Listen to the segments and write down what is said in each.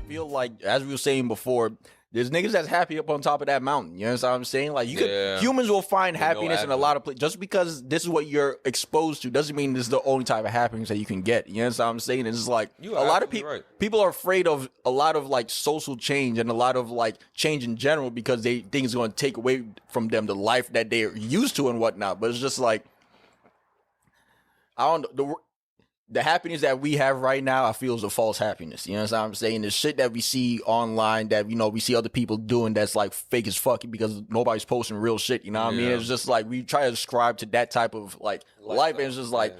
feel like, as we were saying before, there's niggas that's happy up on top of that mountain. You know what I'm saying? Like, humans will find happiness in a lot of places. Just because this is what you're exposed to doesn't mean this is the only type of happiness that you can get. You know what I'm saying? It's like a lot of people are afraid of a lot of like social change and a lot of like change in general because they think it's going to take away from them the life that they're used to and whatnot. But it's just like, I don't know. The happiness that we have right now, I feel is a false happiness. You know what I'm saying? The shit that we see online that, you know, we see other people doing that's like fake as fuck because nobody's posting real shit. You know what I mean? It's just like we try to ascribe to that type of like life. And it's just like,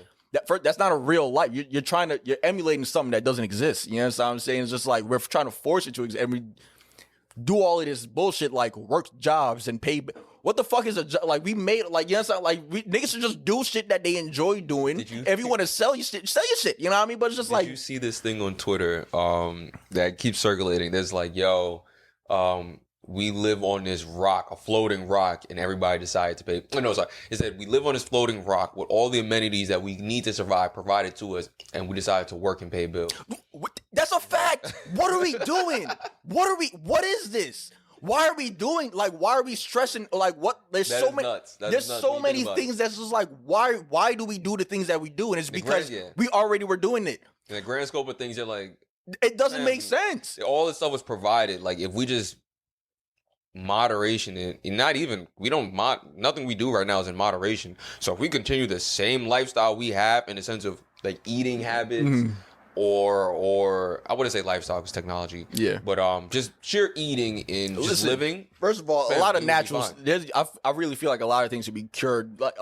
that's not a real life. You're emulating something that doesn't exist. You know what I'm saying? It's just like we're trying to force it to exist. And we do all of this bullshit like work jobs and pay. What the fuck is a job? Like, we made, like, you know, like, niggas should just do shit that they enjoy doing. If you want to sell your shit, sell your shit. You know what I mean? But it's just like. Did you see this thing on Twitter that keeps circulating? There's like, yo, we live on this rock, a floating rock, and everybody decided to pay. No, sorry. It said, we live on this floating rock with all the amenities that we need to survive provided to us, and we decided to work and pay bills. That's a fact. What are we doing? What is this? Why are we doing, like, why are we stressing, like, what, there's so many, there's so many things that's just like, why do we do the things that we do? And it's because we already were doing it. In the grand scope of things, you're like, it doesn't make sense. All this stuff was provided. Like, if we just, moderation, and not even, nothing we do right now is in moderation. So if we continue the same lifestyle we have in the sense of, like, eating habits, or I wouldn't say lifestyle because technology. Yeah. But just sheer eating and just living. First of all, a lot of natural. I really feel like a lot of things should be cured. Like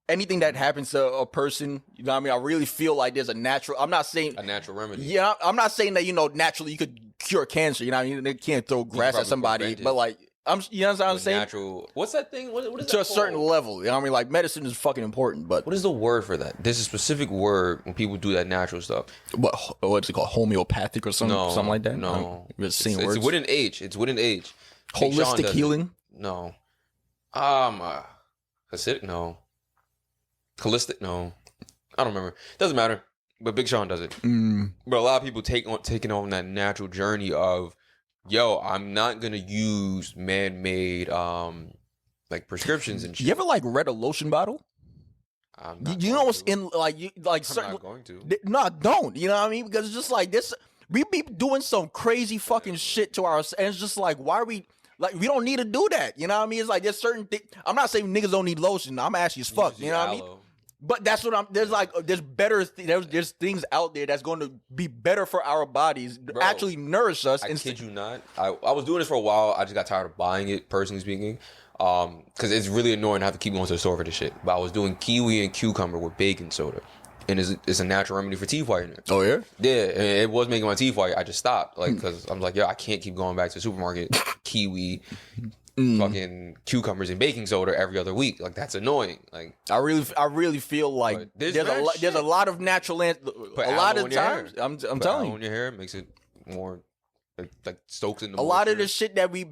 anything that happens to a person, you know what I mean? I really feel like there's a natural. I'm not saying a natural remedy. Yeah, I'm not saying that, you know, naturally you could cure cancer. You know what I mean? They can't throw grass at somebody, but like. You know what I'm saying? Natural. What's that thing? What is that to a certain level. You know what I mean? Like, medicine is fucking important, but. What is the word for that? There's a specific word when people do that natural stuff. What's it called? Homeopathic or something? No, something like that? No. It's with an H. It's with an H. Holistic healing? No. Hasidic? No. Holistic? No. I don't remember. Doesn't matter. But Big Sean does it. But a lot of people taking on that natural journey of, yo, I'm not gonna use man-made like prescriptions and shit. You ever like read a lotion bottle? You know what's in like I'm not going to. No, don't. You know what I mean? Because it's just like this. We be doing some crazy fucking shit to ourselves, and it's just like, why are we like? We don't need to do that. You know what I mean? It's like there's certain things. I'm not saying niggas don't need lotion. I'm ashy as fuck. You know what I mean? But that's what there's better there's things out there that's going to be better for our bodies, actually nourish us. I kid you not. I was doing this for a while. I just got tired of buying it, personally speaking, because it's really annoying to have to keep going to the store for this shit. But I was doing kiwi and cucumber with baking soda, and it's a natural remedy for teeth whitening. Oh yeah, yeah. And it was making my teeth white. I just stopped, like, because I'm like, yo, I can't keep going back to the supermarket, kiwi. Fucking cucumbers and baking soda every other week. Like, that's annoying. Like, I really feel like there's a lot of natural a lot of times I'm telling you, on your hair makes it more like stokes in the a lot of the shit that we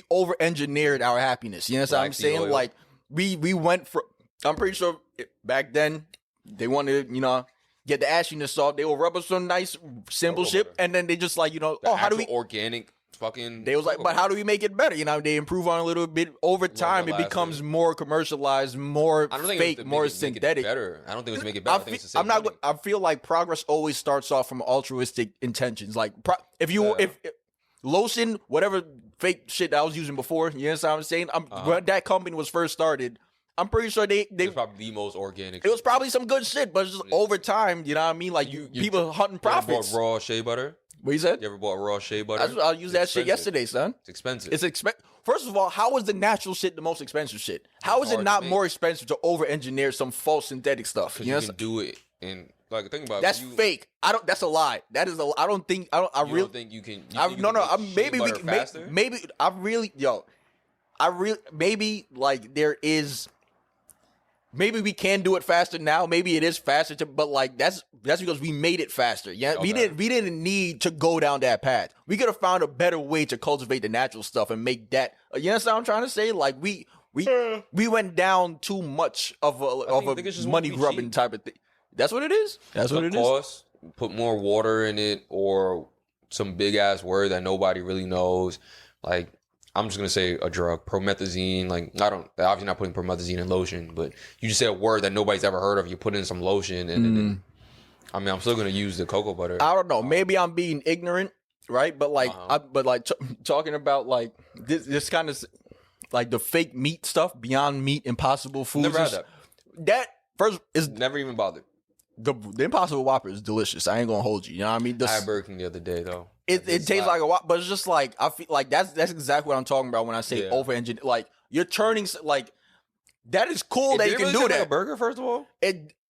over engineered our happiness. You know what I'm saying? Oil. Like we went for. I'm pretty sure back then they wanted, you know, get the ashiness off. They will rub us some nice simple shit, and then they just like, you know, how do we organic. Fucking they was like, but how do we make it better? You know, they improve on a little bit over time. It becomes more commercialized, more fake, more synthetic. Better. I don't think it's make it better. I think it's the same. I feel like progress always starts off from altruistic intentions. Like if lotion, whatever fake shit that I was using before, you know what I'm saying? When that company was first started, I'm pretty sure they was probably the most organic. It was probably some good shit, but just over time, you know what I mean? Like people hunting profits. Bought raw shea butter. What you said? You ever bought raw shea butter? I'll use that shit yesterday, son. It's expensive. First of all, how is the natural shit the most expensive shit? How is it not more expensive to over-engineer some false synthetic stuff? You can do it, and like think about it. That's fake. That's a lie. That is a. I don't think. I don't think you can. Maybe we can. Maybe I really. Maybe like there is. Maybe we can do it faster now. Maybe it is faster, but like that's because we made it faster. Yeah, okay. We didn't need to go down that path. We could have found a better way to cultivate the natural stuff and make that. You understand what I'm trying to say? Like we went down too much of a money grubbing type of thing. That's what it is. That's what it is. put more water in it or some big ass word that nobody really knows. Like, I'm just gonna say a drug, promethazine. Like, obviously not putting promethazine in lotion, but you just say a word that nobody's ever heard of. You put in some lotion, and then I mean, I'm still gonna use the cocoa butter. I don't know. Maybe I'm being ignorant, right? But like, talking about like this kind of like the fake meat stuff, Beyond Meat, Impossible Foods. Never had that. That first is never even bothered. The Impossible Whopper is delicious. I ain't gonna hold you. You know what I mean? I had Burger King the other day though. It tastes like a Whopper, but it's just like I feel like that's exactly what I'm talking about when I say over-engineered. Like you're turning like that is cool that you can do that. Like a burger, first of all.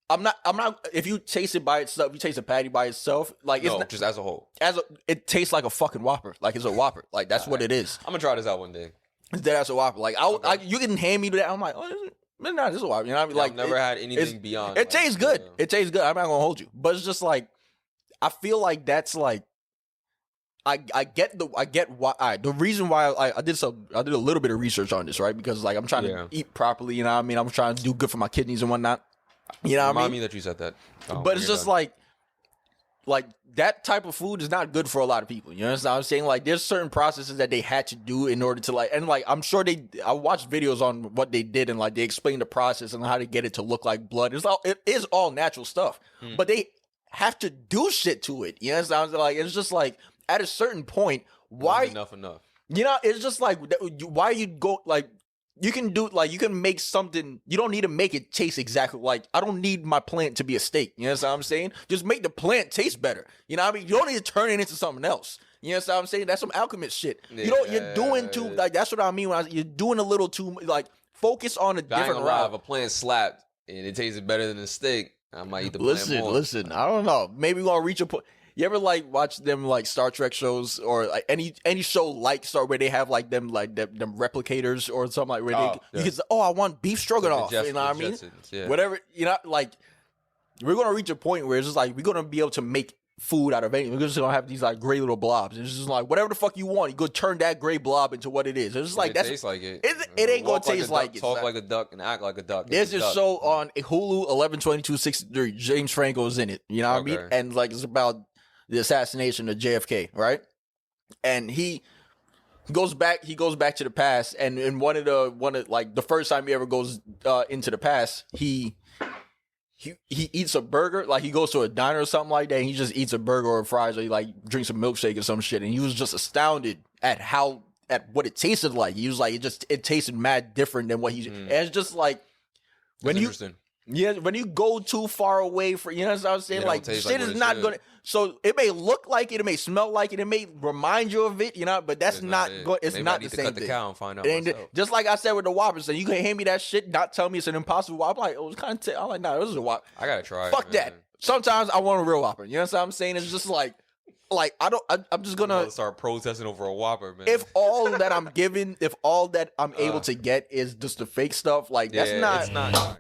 I'm not. If you taste it by itself, you taste a patty by itself. Like it's not, just as a whole. It tastes like a fucking Whopper. Like it's a Whopper. Like that's what it is. I'm gonna try this out one day. That's a Whopper. Like you can hand me that. I'm like, oh, this is a Whopper. You know what I mean? Like I've never had anything beyond. It tastes good. It tastes good. I'm not gonna hold you, but it's just like I feel like that's like I get why. The reason why I did a little bit of research on this, right? Because like I'm trying to eat properly. You know what I mean? I'm trying to do good for my kidneys and whatnot. You know what I mean? Remind me that you said that. But it's just like that type of food is not good for a lot of people. You know what I'm saying? Like there's certain processes that they had to do in order to like, and like I'm sure I watched videos on what they did and like they explained the process and how to get it to look like blood. It is all natural stuff, but they have to do shit to it. You know what I'm saying? Like it's just like at a certain point, why enough? You know, it's just like why you go like. You can make something. You don't need to make it taste exactly like. I don't need my plant to be a steak. You know what I'm saying? Just make the plant taste better. You know what I mean? You don't need to turn it into something else. You know what I'm saying? That's some alchemist shit. Yeah. You're doing too like. That's what I mean when you're doing a little too like. Focus on a different route. If a plant slapped and it tasted better than a steak, I might eat the plant more. Listen. I don't know. Maybe we're gonna reach a point. You ever like watch them like Star Trek shows or like any show like Star where they have like them replicators or something like where you can say, I want beef stroganoff. You know what I mean? Whatever, you know, like we're gonna reach a point where it's just like we're gonna be able to make food out of anything. We're just gonna have these like gray little blobs. It's just like whatever the fuck you want, you go turn that gray blob into what it is. It's just like it tastes like it. It ain't gonna taste like it. Talk like a duck and act like a duck. There's this show on Hulu 11/22/63. James Franco's in it. You know what I mean? And like it's about the assassination of JFK, right? And he goes back to the past, and in one of the first time he ever goes into the past, he eats a burger, like he goes to a diner or something like that, and he just eats a burger or fries, or he like drinks a milkshake or some shit, and he was just astounded at what it tasted like. He was like, it tasted mad different than what and it's just like when you go too far away from, you know what I'm saying? Like shit is not gonna. So it may look like it may smell like it may remind you of it, you know, but that's not good. It's not the same thing. The cow and find out just like I said with the Whoppers, so you can hand me that shit, not tell me it's an Impossible Whopper. I'm like, oh, it's kind of. I'm like, nah, this is a Whopper. I gotta try. Fuck that. Sometimes I want a real Whopper. You know what I'm saying? It's just like I'm just gonna start protesting over a Whopper, man. If all that I'm given, if all that I'm able to get is just the fake stuff, like that's not. It's not.